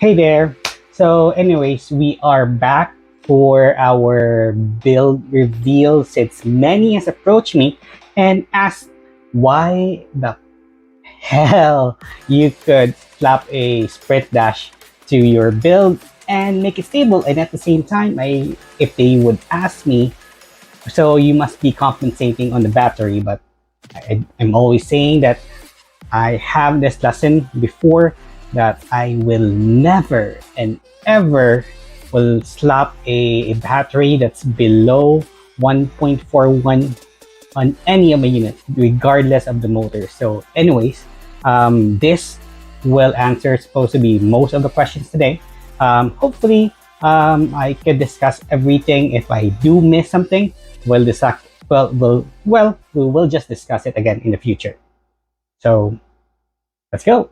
Hey there. So, anyways, we are back for our build reveal since many has approached me and asked why the hell you could slap a sprint dash to your build and make it stable. And at the same time, if they would ask me, so you must be compensating on the battery. But I'm always saying that I have this lesson before that I will never and ever will slap a battery that's below 1.41 on any of my units, regardless of the motor. So, anyways, this will answer supposed to be most of the questions today. Hopefully, I can discuss everything. If I do miss something, we'll discuss. We will just discuss it again in the future. So let's go.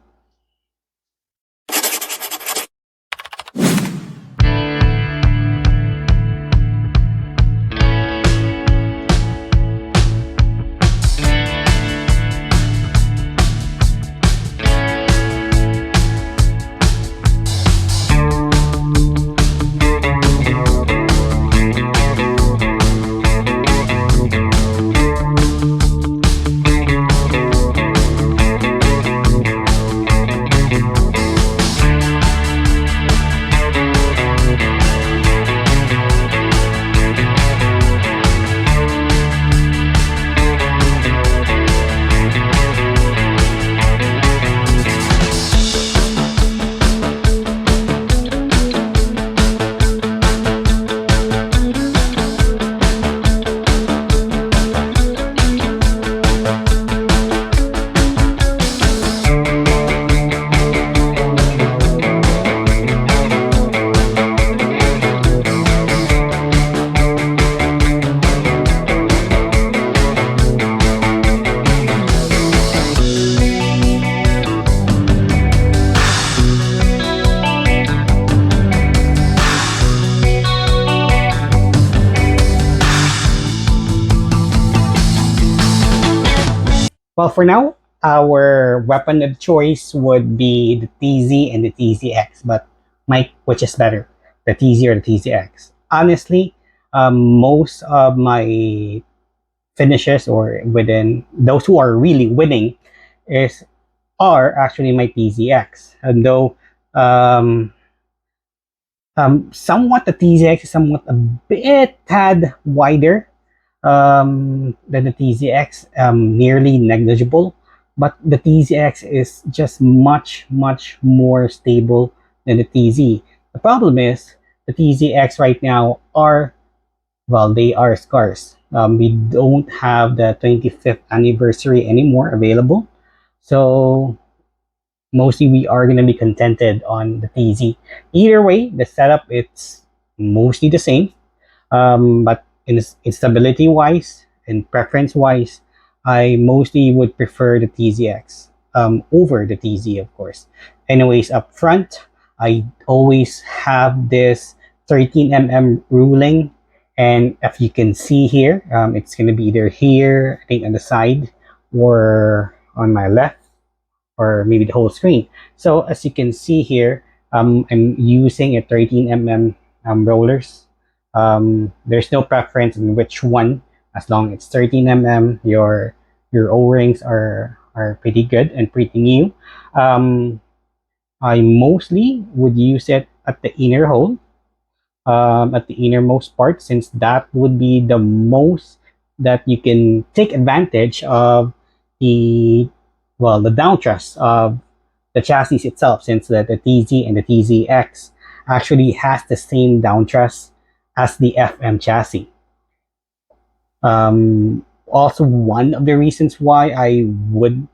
Well, for now, our weapon of choice would be the TZ and the TZX. But Mike, which is better, the TZ or the TZX? Honestly, most of my finishes or within those who are really winning is are actually my TZX. And though um, somewhat the TZX is somewhat a bit tad wider than the TZX, nearly negligible. But the TZX is just much more stable than the TZ. The problem is the TZX right now are, well, they are scarce. We don't have the 25th anniversary anymore available. So mostly we are going to be contented on the TZ. Either way, the setup it's mostly the same. But in stability wise and preference wise, I mostly would prefer the TZX over the TZ, of course. Anyways, up front, I always have this 13 mm ruling. And if you can see here, it's going to be either here, I think on the side, or on my left, or maybe the whole screen. So as you can see here, I'm using a 13 mm rollers. There's no preference in which one, as long as it's 13 mm. Your O-rings are pretty good and pretty new. Um, I mostly would use it at the inner hole, at the innermost part, since that would be the most that you can take advantage of the the downtrust of the chassis itself, since the TZ and the TZX actually has the same downtrust as the FM chassis. Also, one of the reasons why I would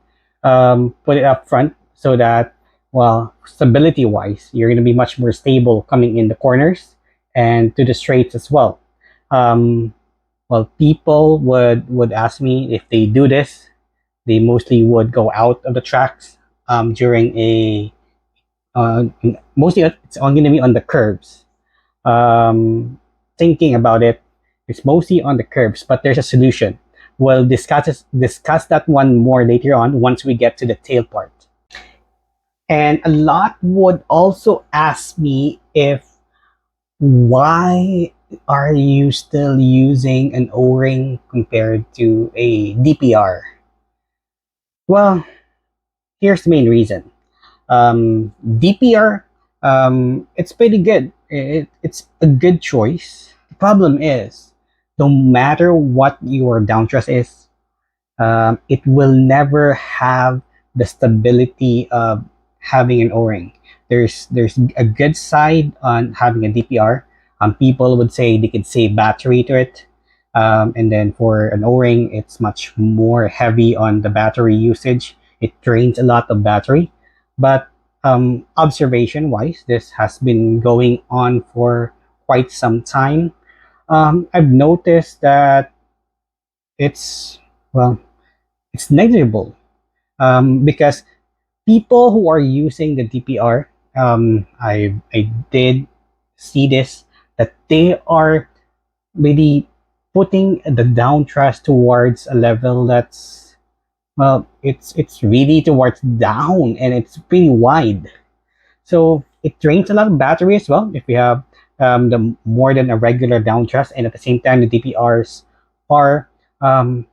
put it up front, so that, well, stability wise, you're going to be much more stable coming in the corners and to the straights as well. Um, well, people would ask me if they do this, they mostly would go out of the tracks during a uh, mostly it's only going to be on the curves. Thinking about it, it's mostly on the curves, but there's a solution. We'll discuss that one more later on once we get to the tail part. And a lot would also ask me if why are you still using an O-ring compared to a DPR? Well, here's the main reason. DPR, it's pretty good. It's a good choice. The problem is, no matter what your downtrust is, it will never have the stability of having an O-ring. There's a good side on having a DPR. People would say they could save battery to it, and then for an O-ring, it's much more heavy on the battery usage. It drains a lot of battery, but observation wise, this has been going on for quite some time. I've noticed that it's well, it's negligible because people who are using the DPR, I did see this that they are really putting the down thrust towards a level that's it's really towards down and it's pretty wide. So it drains a lot of battery as well if you have the more than a regular down thrust, and at the same time the DPRs are um,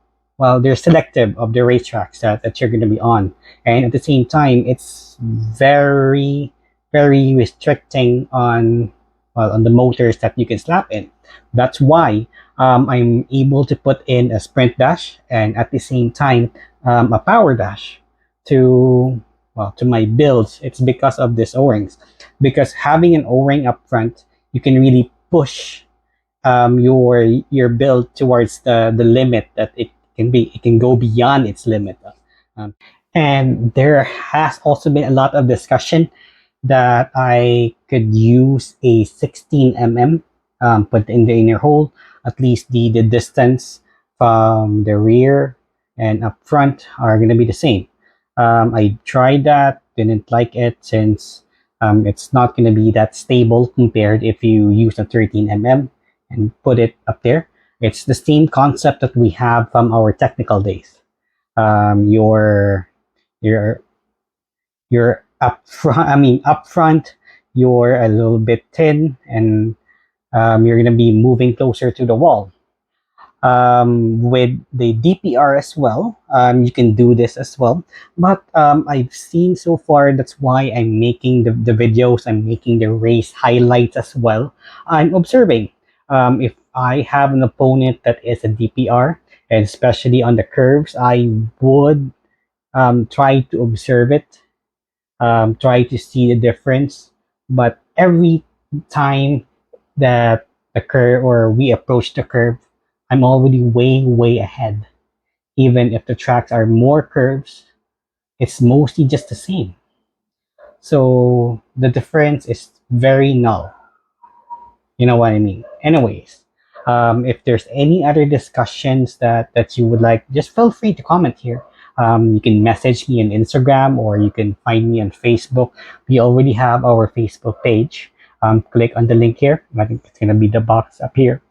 they're selective of the racetracks that you're going to be on, and at the same time it's very restricting on the motors that you can slap in. That's why I'm able to put in a sprint dash and at the same time a power dash to to my builds. It's because of this O-rings. Because having an O-ring up front, you can really push your build towards the limit that it can be. It can go beyond its limit. Um, and there has also been a lot of discussion that I could use a 16 mm, put in the inner hole. At least the distance from the rear and up front are going to be the same. I tried that, didn't like it since it's not going to be that stable compared if you use a 13 mm and put it up there. It's the same concept that we have from our technical days. Your you're up front. I mean, up front, you're a little bit thin, and you're gonna be moving closer to the wall. With the DPR as well, you can do this as well. But I've seen so far. That's why I'm making the videos. I'm making the race highlights as well. I'm observing. If I have an opponent that is a DPR, and especially on the curves, I would try to observe it, try to see the difference. But every time that the curve or we approach the curve, I'm already way ahead. Even if the tracks are more curves, it's mostly just the same. So the difference is very null. You know what I mean? Anyways, if there's any other discussions that you would like, just feel free to comment here. You can message me on Instagram or you can find me on Facebook. We already have our Facebook page. Click on the link here. I think it's gonna be the box up here.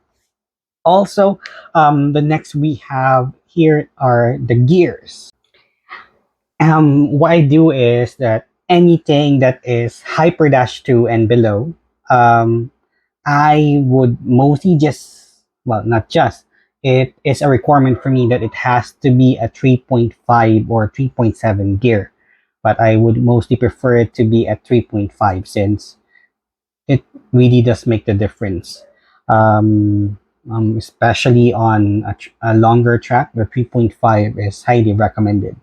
Also, the next we have here are the gears. What I do is that anything that is Hyper Dash 2 and below, um, I would mostly just, well, not just, it is a requirement for me that it has to be a 3.5 or 3.7 gear. But I would mostly prefer it to be at 3.5 since it really does make the difference. Especially on a longer track, the 3.5 is highly recommended.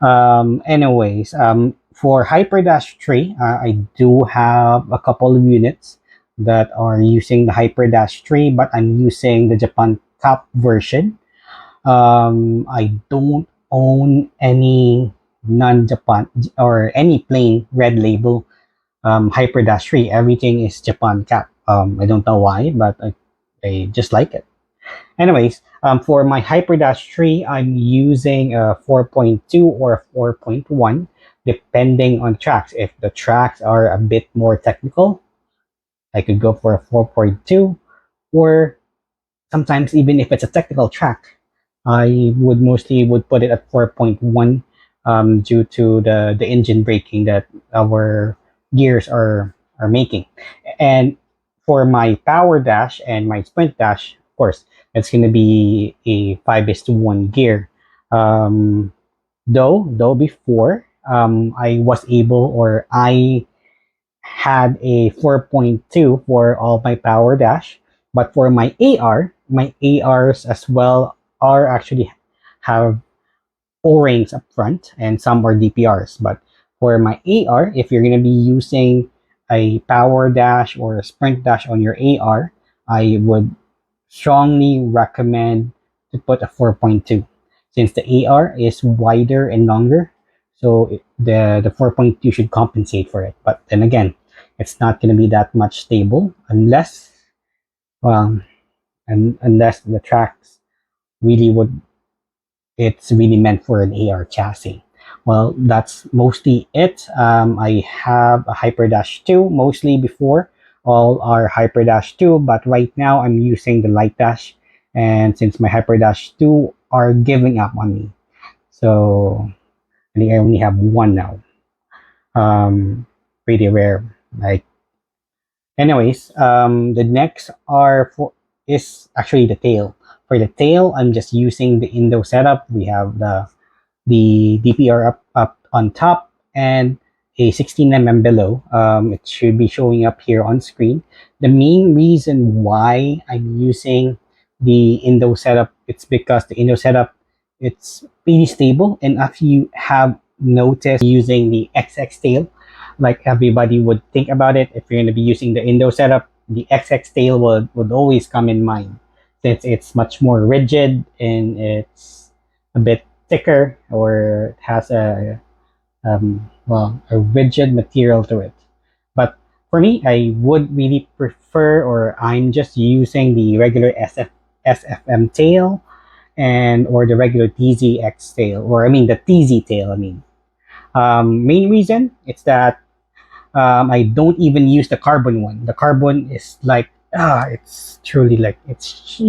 For Hyper Dash 3, I do have a couple of units that are using the Hyper Dash 3, but I'm using the Japan Cup version. I don't own any non-Japan or any plain red label Hyper Dash 3. Everything is Japan Cup. I don't know why, but I just like it. Anyways, for my HyperDash 3, I'm using a 4.2 or a 4.1, depending on tracks. If the tracks are a bit more technical, I could go for a 4.2, or sometimes even if it's a technical track, I would mostly would put it at 4.1 due to the engine braking that our gears are making. And for my power dash and my sprint dash, of course, it's going to be a 5:1 gear. Um, though before I was able, or I had a 4.2 for all my power dash, but for my ARs as well are actually have O-rings up front and some are DPRs. But for my AR, if you're going to be using a power dash or a sprint dash on your AR, I would strongly recommend to put a 4.2 since the AR is wider and longer. So the 4.2 should compensate for it. But then again, it's not going to be that much stable unless, um, unless the tracks really would, it's really meant for an AR chassis. Well, that's mostly it. I have a Hyperdash 2 mostly before. All are Hyperdash 2, but right now I'm using the Light Dash. And since my Hyperdash 2 are giving up on me, so I think I only have one now. Pretty rare. Like, anyways, the next are for is actually the tail. For the tail, I'm just using the Indo setup. We have the DPR up on top and a 16 below. It should be showing up here on screen. The main reason why I'm using the Indo setup, it's because the Indo setup, it's pretty stable. And if you have noticed using the XX tail, like everybody would think about it, if you're going to be using the Indo setup, the XX tail would always come in mind since it's much more rigid and it's a bit thicker, or it has a rigid material to it. But for me, I would really prefer, or I'm just using the regular SFM tail and or the regular TZX tail, or I mean the TZ tail. I mean, main reason it's that I don't even use the carbon one. The carbon is like, it's truly like, it's,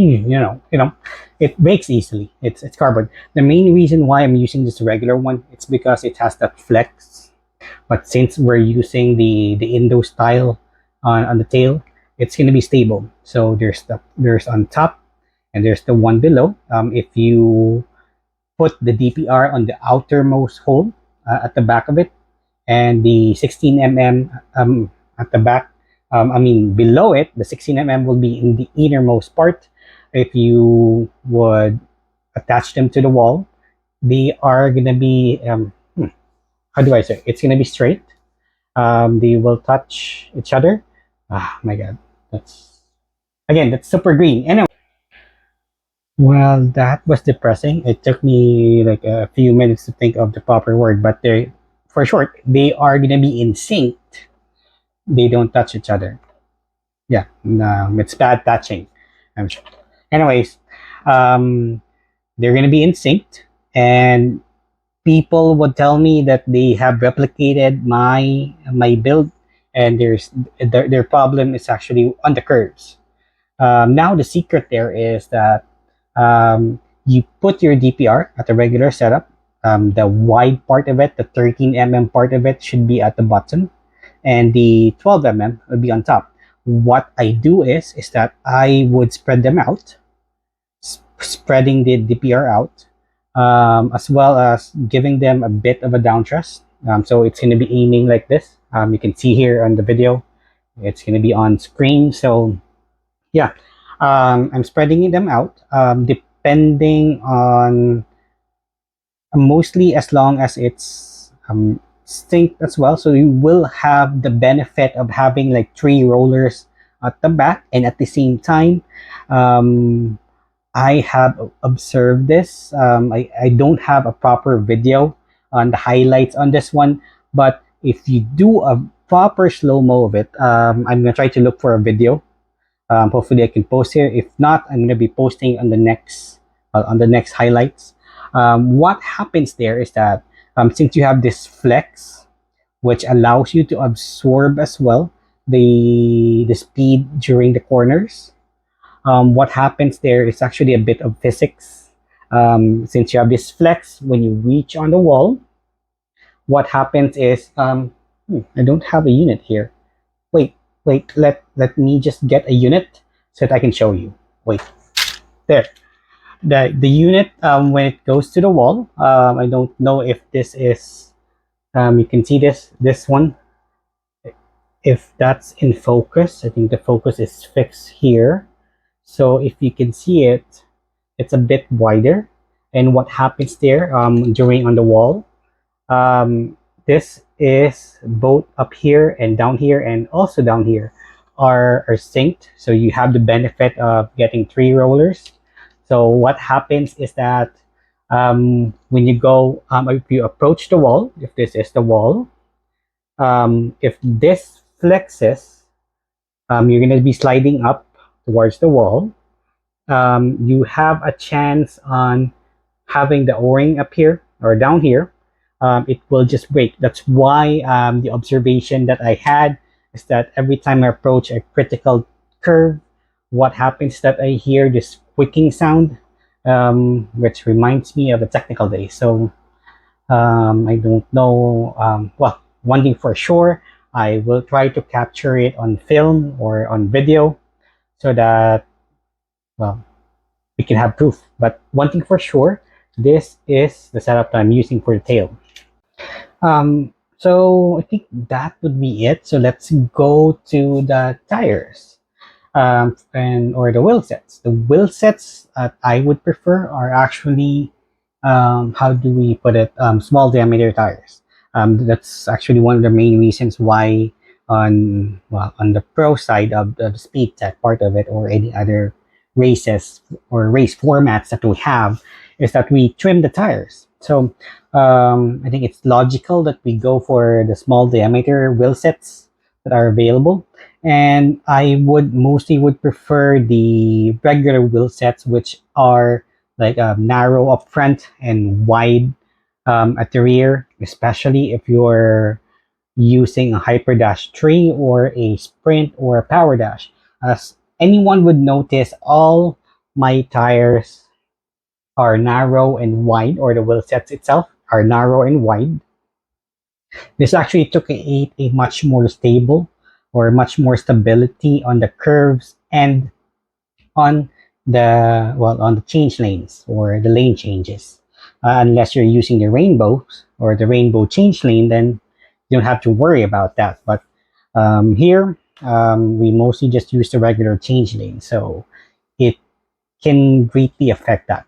it breaks easily. It's carbon. The main reason why I'm using this regular one, it's because it has that flex. But since we're using the Indo style on the tail, it's gonna be stable. So there's on top and there's the one below. If you put the DPR on the outermost hole at the back of it, and the 16 at the back. I mean, below it, the 16 will be in the innermost part. If you would attach them to the wall, they are gonna be, how do I say? It's gonna be straight. They will touch each other. Ah, my God, that's again, that's super green. Anyway, well, that was depressing. It took me like a few minutes to think of the proper word, but they, for short, they are gonna be in sync. They don't touch each other. Yeah, no, it's bad touching. I'm sure. Anyways, um, they're gonna be in sync, and people would tell me that they have replicated my build, and their problem is actually on the curves. Now the secret there is that you put your DPR at the regular setup. The wide part of it, the 13 part of it, should be at the bottom, and the 12 will be on top. What I do is that I would spread them out, spreading the DPR out, as well as giving them a bit of a down thrust. So it's going to be aiming like this. You can see here on the video, it's going to be on screen. So yeah, I'm spreading them out, depending on, mostly as long as it's synced as well. So you will have the benefit of having like three rollers at the back, and at the same time, um, I have observed this. I don't have a proper video on the highlights on this one, but if you do a proper slow mo of it, I'm gonna try to look for a video. Hopefully, I can post here. If not, I'm gonna be posting on the next highlights. What happens there is that since you have this flex, which allows you to absorb as well the speed during the corners, what happens there is actually a bit of physics. Since you have this flex, when you reach on the wall, what happens is, I don't have a unit here. Wait, wait, let me just get a unit so that I can show you. Wait, there. The unit, when it goes to the wall, I don't know if this is, you can see this one. If that's in focus, I think the focus is fixed here. So if you can see it, it's a bit wider. And what happens there, during on the wall, um, this is both up here and down here, and also down here are synced. So you have the benefit of getting three rollers. So what happens is that, when you go, if you approach the wall, if this is the wall, if this flexes, you're going to be sliding up towards the wall. You have a chance on having the o-ring up here or down here. It will just break. That's why, the observation that I had is that every time I approach a critical curve, what happens is that I hear this squeaking sound, which reminds me of a technical day. So, I don't know. Well, one thing for sure, I will try to capture it on film or on video so that, well, we can have proof. But one thing for sure, this is the setup that I'm using for the tail. So I think that would be it. So let's go to the tires, and or the wheel sets. The wheel sets that I would prefer are actually, how do we put it, small diameter tires. That's actually one of the main reasons why on, well, on the pro side of the speed tech part of it, or any other races or race formats that we have, is that we trim the tires. So, I think it's logical that we go for the small diameter wheel sets that are available, and I would mostly would prefer the regular wheel sets, which are like, narrow up front and wide, at the rear, especially if you're using a Hyper Dash 3 or a Sprint or a Power Dash. As anyone would notice, all my tires are narrow and wide, or the wheel sets itself are narrow and wide. This actually took a much more stable, or much more stability on the curves and on the, well, on the change lanes or the lane changes. Unless you're using the rainbows or the rainbow change lane, then you don't have to worry about that. But, here, we mostly just use the regular change lane, so it can greatly affect that.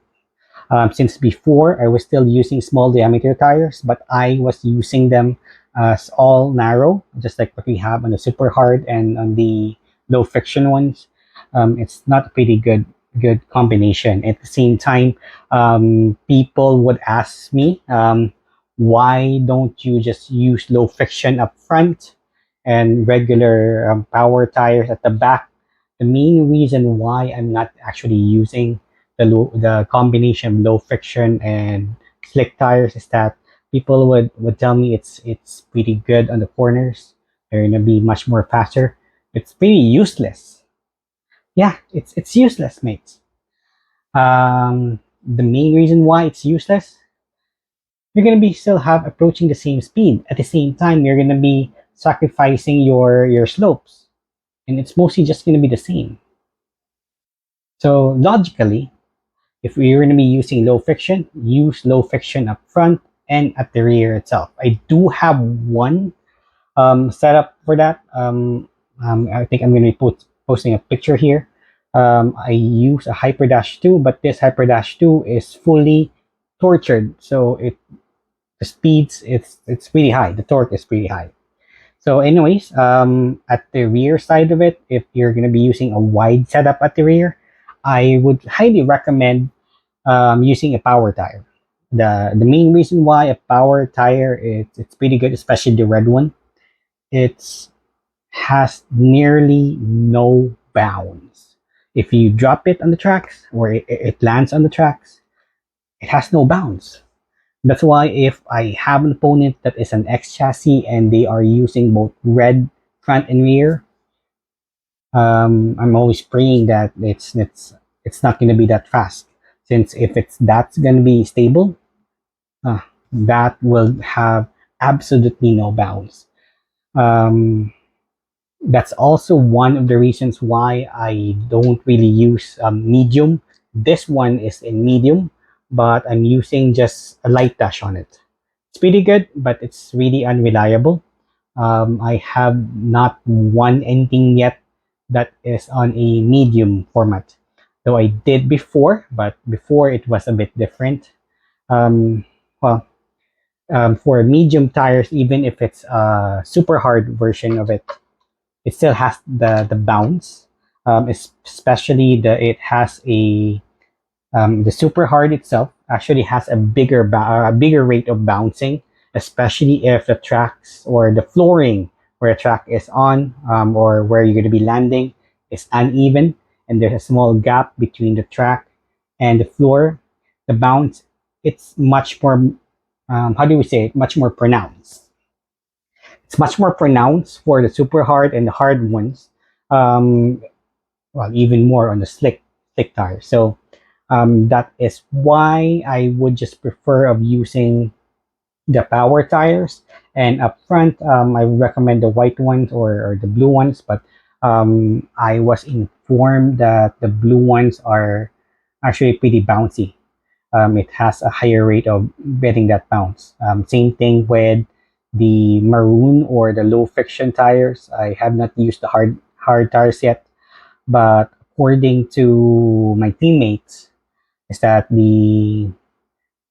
Since before, I was still using small diameter tires, but I was using them as all narrow, just like what we have on the super hard and on the low friction ones. It's not a pretty good combination. At the same time, people would ask me, why don't you just use low friction up front and regular, power tires at the back? The main reason why I'm not actually using the combination of low friction and slick tires is that people would tell me it's pretty good on the corners. They're gonna be much more faster. It's pretty useless. Yeah, it's useless, mates. The main reason why it's useless, you're gonna be still have approaching the same speed. At the same time, you're gonna be sacrificing your slopes, and it's mostly just gonna be the same. So logically, if we're going to be using low friction, use low friction up front and at the rear itself. I do have one, setup for that. I think I'm going to be posting a picture here. I use a Hyper Dash 2, but this Hyper Dash 2 is fully tortured. So the speeds, it's pretty high. The torque is pretty high. So anyways, at the rear side of it, if you're going to be using a wide setup at the rear, I would highly recommend, using a power tire. The main reason why a power tire is it's pretty good, especially the red one. It's has nearly no bounce. If you drop it on the tracks or it lands on the tracks, it has no bounce. That's why if I have an opponent that is an X chassis and they are using both red front and rear, I'm always praying that it's not going to be that fast. Since if that's going to be stable, that will have absolutely no bounce. Um, that's also one of the reasons why I don't really use medium. This one is in medium, but I'm using just a light touch on it. It's pretty good, but it's really unreliable. I have not won anything yet that is on a medium format. Though I did before, but before it was a bit different. Um, well, for medium tires, even if it's a super hard version of it, it still has the bounce. Especially it has the super hard itself actually has a bigger rate of bouncing, especially if the tracks or the flooring where a track is on, or where you're going to be landing is uneven, and there's a small gap between the track and the floor. The bounce, it's much more, how do we say it, much more pronounced. It's much more pronounced for the super hard and the hard ones. Um, well, even more on the slick tires. So that is why I would just prefer of using the power tires. And up front, I would recommend the white ones or the blue ones. But I was informed that the blue ones are actually pretty bouncy. It has a higher rate of getting that bounce. Same thing with the maroon or the low friction tires. I have not used the hard tires yet, but according to my teammates, is that the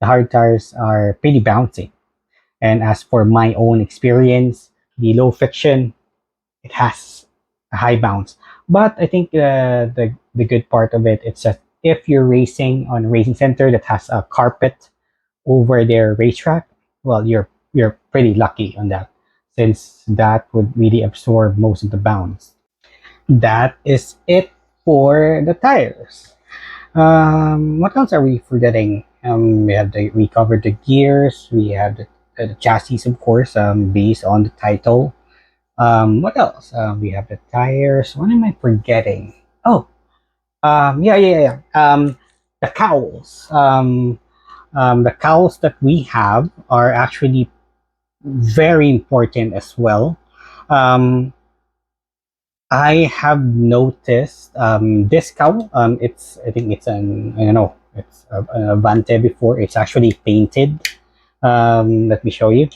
hard tires are pretty bouncy. And as for my own experience, the low friction, it has a high bounce. But I think the good part of it, it's that if you're racing on a racing center that has a carpet over their racetrack, well, you're pretty lucky on that, since that would really absorb most of the bounce. That is it for the tires. What else are we forgetting? We covered the gears. We have the chassis, of course, based on the title. What else? We have the tires. What am I forgetting? Oh, yeah. The cowls. The cowls that we have are actually very important as well. Um, I have noticed this cowl. It's I think it's an I don't know. It's an Avante before. It's actually painted. Let me show you.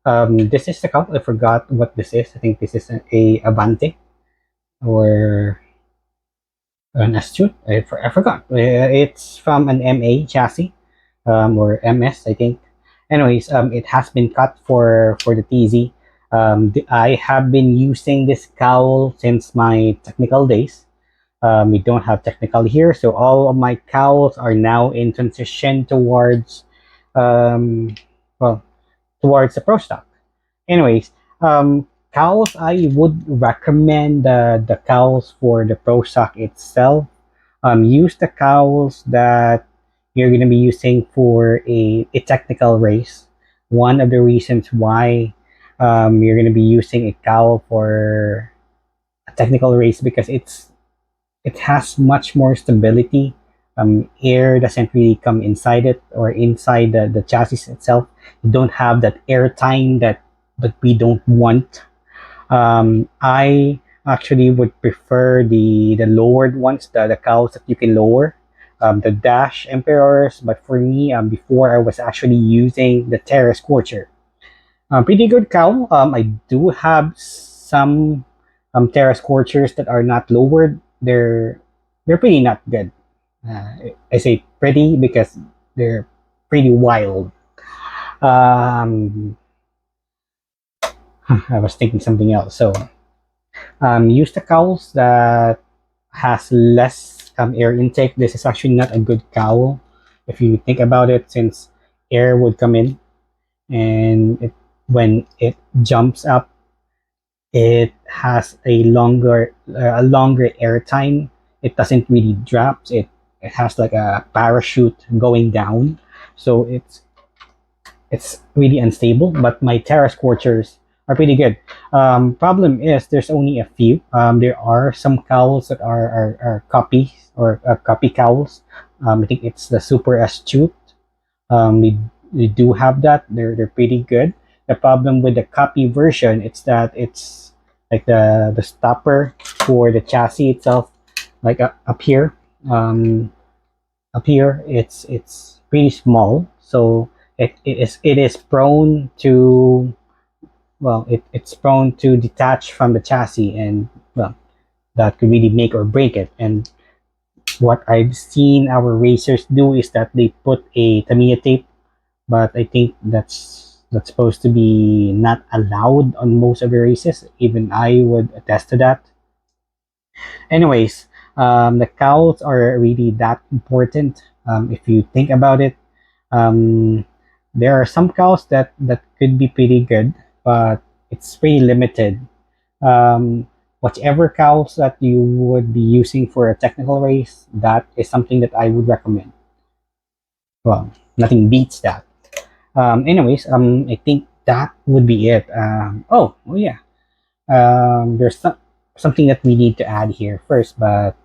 This is the cowl. I forgot what this is. I think this is a Avante or an Astute. I forgot. It's from an MA chassis, or MS, I think. Anyways, it has been cut for the TZ. I have been using this cowl since my technical days. We don't have technical here, so all of my cowls are now in transition towards, um, well, towards the Prostock. Anyways, cowls, I would recommend the cowls for the Prostock itself. Use the cowls that you're going to be using for a technical race. One of the reasons why you're going to be using a cowl for a technical race, because it has much more stability. Air doesn't really come inside it or inside the chassis itself. You don't have that air time that we don't want. I actually would prefer the lowered ones, the cowls that you can lower, the dash emperors. But for me, before I was actually using the Terra Scorcher. Pretty good cowl. I do have some Terra Scorchers that are not lowered. They're pretty not good. I say pretty because they're pretty wild. Um, I was thinking something else. So use the cowls that has less air intake. This is actually not a good cowl if you think about it, since air would come in, and when it jumps up, it has a longer air time. It doesn't really drop. It has like a parachute going down, so it's really unstable. But my Terra Scorchers are pretty good. Problem is there's only a few. There are some cowls that are copies or copy cowls. I think it's the Super Astute. We do have that. They're pretty good. The problem with the copy version, it's that it's like the stopper for the chassis itself, like um, up here, it's pretty small, so it is prone to, well, it's prone to detach from the chassis, and well, that could really make or break it. And what I've seen our racers do is that they put a Tamiya tape, but I think that's supposed to be not allowed on most of the races. Even I would attest to that. Anyways, the cows are really that important. If you think about it, um, there are some cows that could be pretty good, but it's pretty limited. Um, Whatever cows that you would be using for a technical race, that is something that I would recommend. Well, nothing beats that. Anyways, I think that would be it. Oh yeah. There's something that we need to add here first, but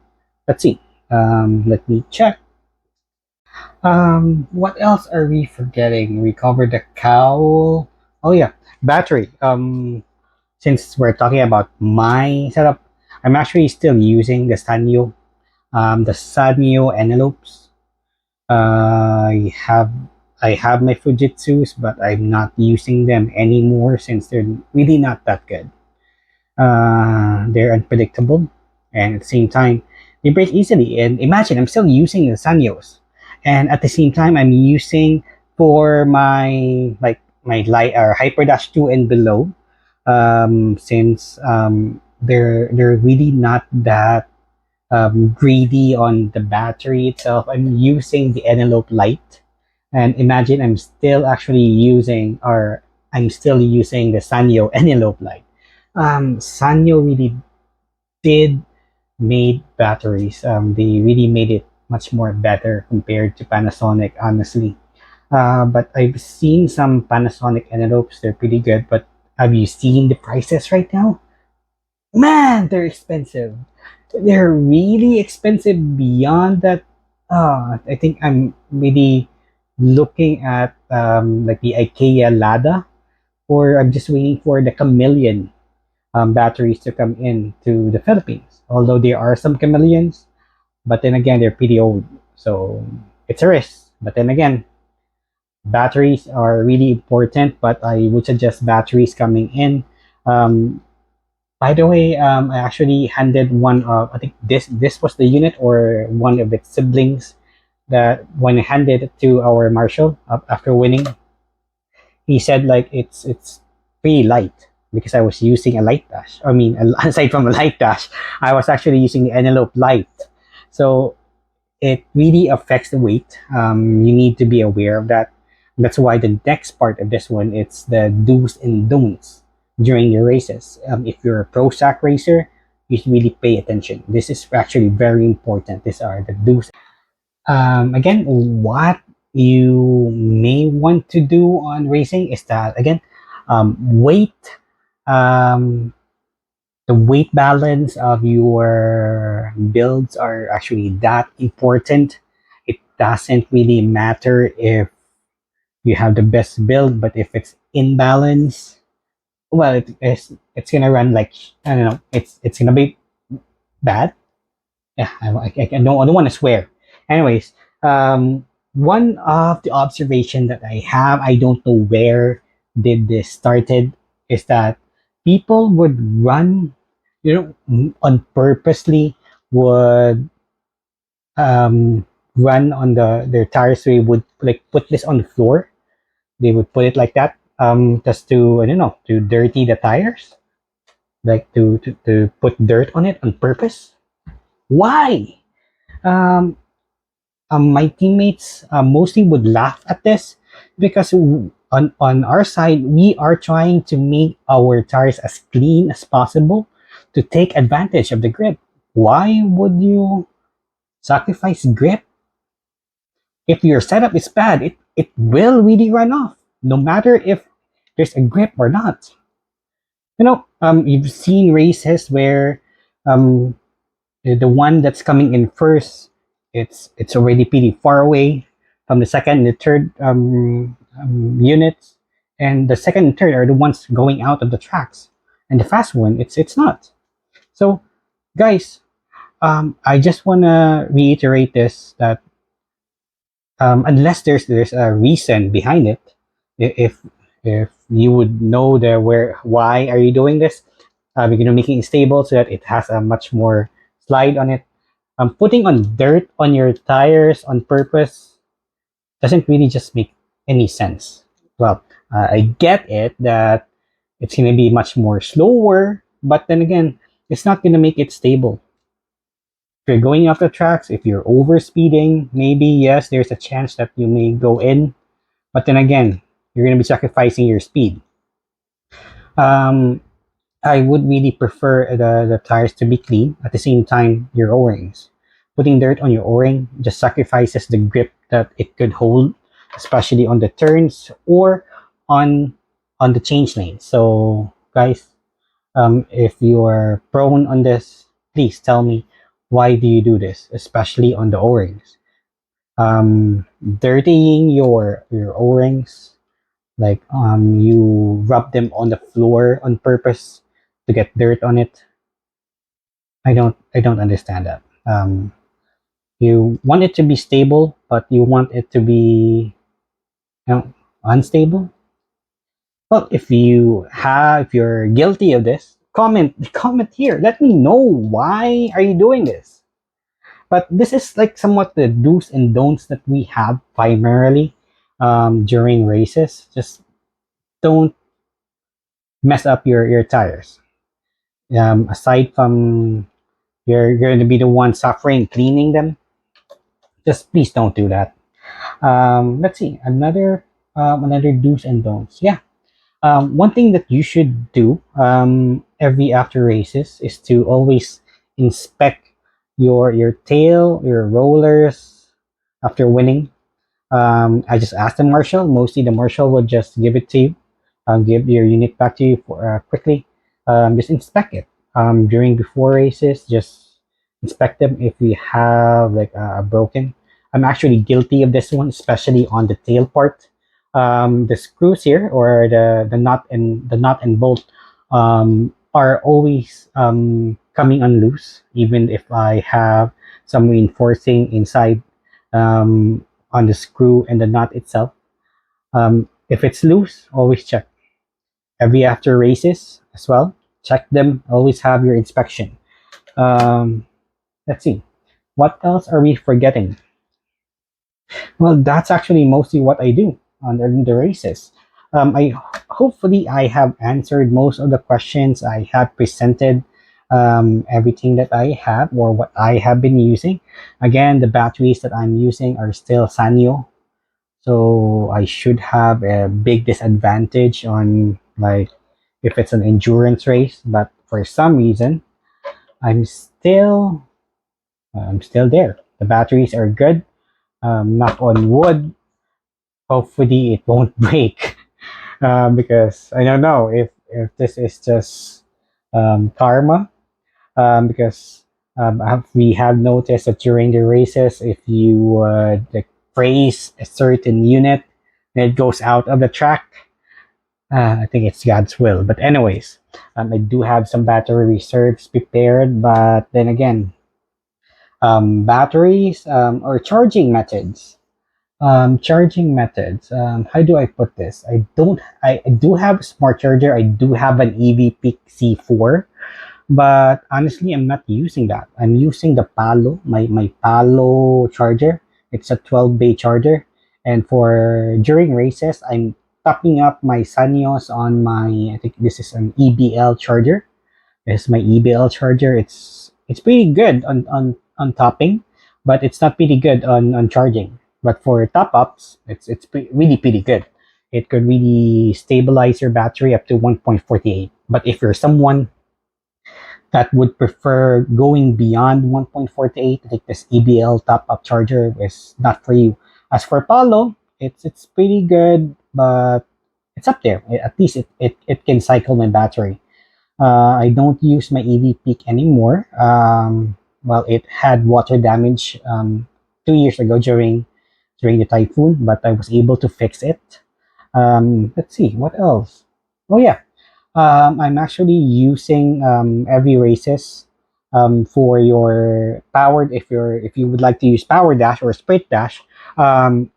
let's see. Let me check. What else are we forgetting? We covered the cowl. Oh yeah, battery. Since we're talking about my setup, I'm actually still using the Sanyo envelopes. I have my Fujitsu's, but I'm not using them anymore since they're really not that good. They're unpredictable, and at the same time, they break easily. And imagine I'm still using the Sanyos, and at the same time, I'm using for my like my light or Hyper Dash 2 and below, since they're really not that greedy on the battery itself. I'm using the envelope light, and imagine I'm still using the Sanyo envelope light. Sanyo really did made batteries. They really made it much more better compared to Panasonic, honestly. But I've seen some Panasonic envelopes. They're pretty good, but have you seen the prices right now? Man, they're expensive. They're really expensive beyond that. I think I'm really looking at like the IKEA Lada, or I'm just waiting for the Chameleon batteries to come in to the Philippines. Although there are some chameleons, but then again, they're pretty old. So it's a risk. But then again, batteries are really important, but I would suggest batteries coming in. Um, by the way, I actually handed one of, I think this was the unit or one of its siblings, that when I handed it to our marshal after winning, he said like it's pretty light because I was using a light dash. I mean, aside from a light dash, I was actually using the envelope light. So it really affects the weight. You need to be aware of that. That's why the next part of this one, it's the do's and don'ts during your races. If you're a pro stack racer, you should really pay attention. This is actually very important. These are the do's. Again, what you may want to do on racing is that, again, weight, um, the weight balance of your builds are actually that important. It doesn't really matter if you have the best build, but if it's imbalance, well, it's gonna run like, I don't know. It's gonna be bad. Yeah, I don't want to swear. Anyways, one of the observation that I have, I don't know where did this started, is that people would run, on purposely would run on their tires. They would like put this on the floor. They would put it like that, just to, I don't know, to dirty the tires, like to put dirt on it on purpose. Why? Um, my teammates mostly would laugh at this because on our side we are trying to make our tires as clean as possible to take advantage of the grip. Why would you sacrifice grip? If your setup is bad, it will really run off, no matter if there's a grip or not. You've seen races where um, the one that's coming in first, it's already pretty far away from the second and the third units, and the second and third are the ones going out of the tracks, and the fast one, it's not. So, guys, I just wanna reiterate this, that unless there's a reason behind it, if you would know the where why are you doing this, you're gonna making it stable so that it has a much more slide on it. Putting on dirt on your tires on purpose doesn't really just make any sense. Well, I get it that it's gonna be much more slower, but then again, it's not gonna make it stable. If you're going off the tracks, if you're over speeding, maybe yes, there's a chance that you may go in, but then again, you're going to be sacrificing your speed. Um, I would really prefer the tires to be clean. At the same time, your O-rings. Putting dirt on your O-ring just sacrifices the grip that it could hold, especially on the turns or on on the change lane. So, guys, if you are prone on this, please tell me, why do you do this, especially on the O-rings? Dirtying your O-rings, like you rub them on the floor on purpose to get dirt on it. I don't understand that. You want it to be stable, but you want it to be, unstable. Well, if you're guilty of this, comment here. Let me know, why are you doing this. But this is like somewhat the do's and don'ts that we have primarily during races. Just don't mess up your tires. Aside from you're going to be the one suffering cleaning them, just please don't do that. Let's see, another do's and don'ts. Yeah. One thing that you should do every after races is to always inspect your tail, your rollers after winning. I just asked the marshal. Mostly the marshal would just give it to you, give your unit back to you for quickly. Just inspect it during before races. Just inspect them if we have like a broken. I'm actually guilty of this one, especially on the tail part. The screws here, or the nut and bolt, are always coming unloose, even if I have some reinforcing inside. On the screw and the nut itself. If it's loose, always check. Every after races as well, check them. Always have your inspection. Um, let's see. What else are we forgetting? Well, that's actually mostly what I do on the races. I hopefully I have answered most of the questions. I have presented everything that I have or what I have been using. Again, the batteries that I'm using are still Sanyo. So I should have a big disadvantage on, like, if it's an endurance race, but for some reason I'm still I'm still there. The batteries are good. Knock on wood. Hopefully it won't break. Because I don't know if this is just karma. Because we have noticed that during the races, if you like praise a certain unit and it goes out of the track, I think it's God's will. But anyways, I do have some battery reserves prepared, but then again, batteries or charging methods. How do I put this? I do have a smart charger. I do have an EV Peak C4, but honestly, I'm not using that. I'm using the Palo, my Palo charger. It's a 12 bay charger. And for during races, I'm topping up my Sanyos on my, I think this is an EBL charger. This is my EBL charger. It's pretty good on topping, but it's not pretty good on charging. But for top ups, really pretty good. It could really stabilize your battery up to 1.48. But if you're someone that would prefer going beyond 1.48, I think this EBL top-up charger is not for you. As for Palo, it's pretty good, but it's up there. At least it can cycle my battery. I don't use my EV Peak anymore. Well, it had water damage 2 years ago during the typhoon, but I was able to fix it. Let's see what else. Oh yeah, I'm actually using every races for your powered. If you would like to use power dash or sprint dash, um,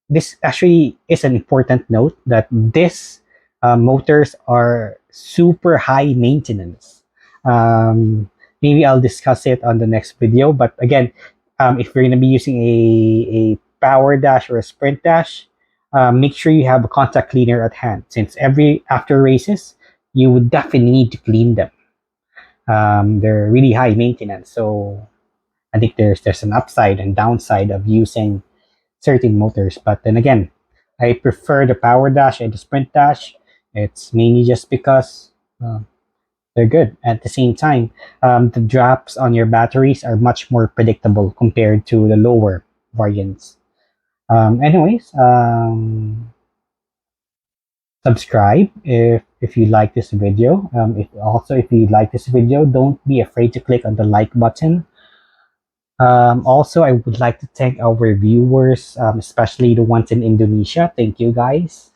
this actually is an important note that this motors are super high maintenance. Um, Maybe I'll discuss it on the next video. But again, if you're going to be using a power dash or a sprint dash, make sure you have a contact cleaner at hand, since every after races you would definitely need to clean them. They're really high maintenance, so I think there's an upside and downside of using certain motors. But then again, I prefer the power dash and the sprint dash. It's mainly just because uh, they're good. At the same time, the drops on your batteries are much more predictable compared to the lower variants. Anyways, subscribe if you like this video. If you like this video, don't be afraid to click on the like button. Also, I would like to thank our viewers, especially the ones in Indonesia. Thank you, guys.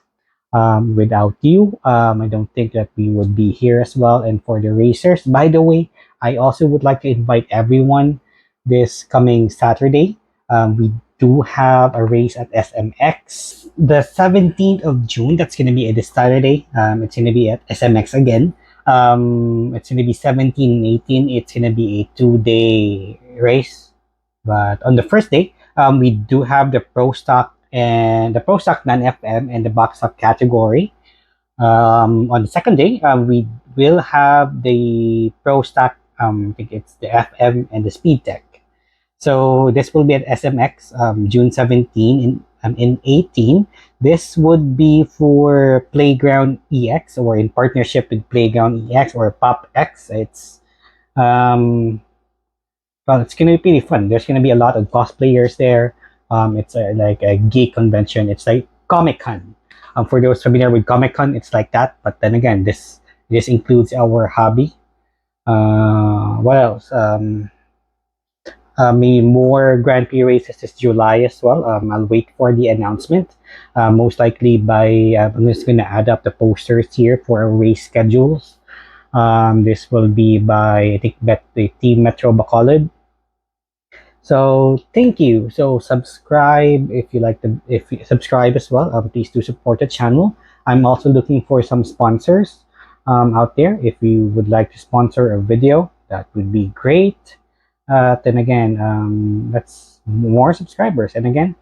Without you, I don't think that we would be here as well. And for the racers, by the way, I also would like to invite everyone this coming Saturday. We do have a race at SMX the 17th of June. That's going to be this Saturday. It's going to be at SMX again. It's going to be 17 and 18. It's going to be a 2-day race. But on the first day, we do have the Prostock and the Prostock non-FM and the box up category. On the second day, we will have the Prostock. I think it's the FM and the Speed Tech. So this will be at SMX June 17 in 18. This would be for Playground EX or in partnership with Playground EX or Pop X. Um, it's gonna be pretty fun. There's gonna be a lot of cosplayers there. It's like a geek convention. It's like Comic Con. For those familiar with Comic Con, it's like that. But then again, this includes our hobby. What else? Maybe more Grand Prix races this July as well. I'll wait for the announcement. Most likely by I'm just gonna add up the posters here for our race schedules. This will be by I think the Team Metro Bacolod. So thank you. So subscribe if you like the if you subscribe as well. Please do support the channel. I'm also looking for some sponsors out there. If you would like to sponsor a video, that would be great. Then again, that's more subscribers. And again,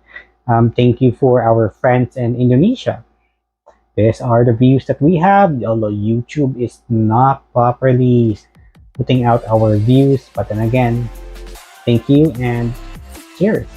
thank you for our friends in Indonesia. These are the views that we have. Although YouTube is not properly putting out our views, but then again, thank you and cheers.